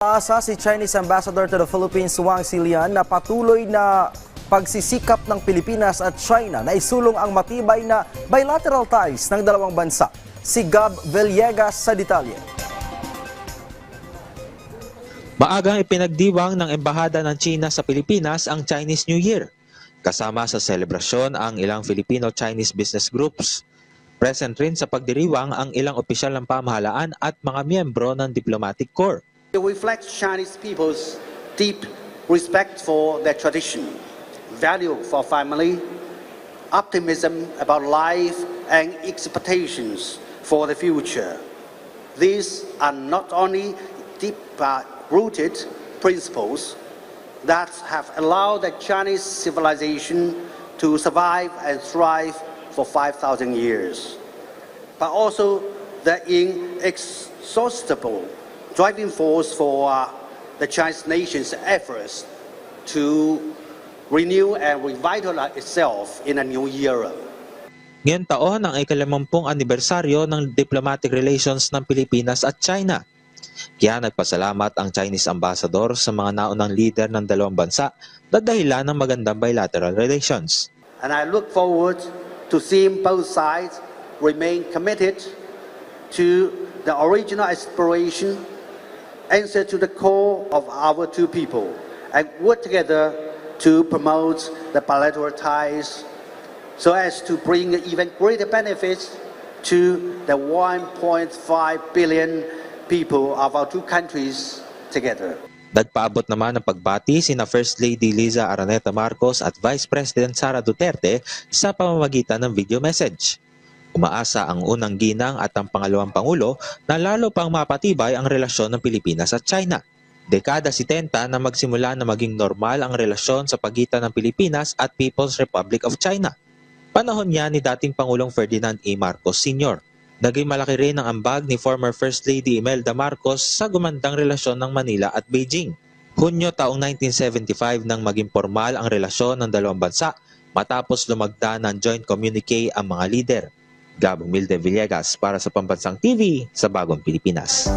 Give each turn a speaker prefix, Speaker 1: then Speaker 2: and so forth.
Speaker 1: Asa si Chinese Ambassador to the Philippines Wang Xilian na patuloy na pagsisikap ng Pilipinas at China na isulong ang matibay na bilateral ties ng dalawang bansa. Si Gab Villegas sa detalye.
Speaker 2: Maagang ipinagdiwang ng Embahada ng China sa Pilipinas ang Chinese New Year. Kasama sa selebrasyon ang ilang Filipino-Chinese business groups. Present rin sa pagdiriwang ang ilang opisyal ng pamahalaan at mga miyembro ng diplomatic corps.
Speaker 3: It reflects Chinese people's deep respect for their tradition, value for family, optimism about life, and expectations for the future. These are not only deep-rooted principles that have allowed the Chinese civilization to survive and thrive for 5,000 years, but also the inexhaustible driving force for the Chinese nation's efforts to renew and revitalize itself in a new era.
Speaker 2: Ngayon taon ang ika-50 anibersaryo ng diplomatic relations ng Pilipinas at China. Kaya nagpasalamat ang Chinese Ambassador sa mga naunang leader ng dalawang bansa na dahilan ng magandang bilateral relations.
Speaker 3: And I look forward to seeing both sides remain committed to the original aspiration, answer to the core of our two people, and work together to promote the bilateral ties so as to bring even greater benefits to the 1.5 billion people of our two countries together.
Speaker 2: Nagpaabot naman ng pagbati sina First Lady Liza Araneta Marcos at Vice President Sara Duterte sa pamamagitan ng video message. Umaasa ang unang ginang at ang pangalawang pangulo na lalo pang mapatibay ang relasyon ng Pilipinas at China. Dekada 70 na magsimula na maging normal ang relasyon sa pagitan ng Pilipinas at People's Republic of China. Panahon niya ni dating Pangulong Ferdinand A. Marcos Sr. Naging malaki rin ang ambag ni former First Lady Imelda Marcos sa gumandang relasyon ng Manila at Beijing. Hunyo taong 1975 nang maging formal ang relasyon ng dalawang bansa matapos lumagda ng joint communique ang mga lider. Gab Villegas para sa Pambansang TV sa Bagong Pilipinas.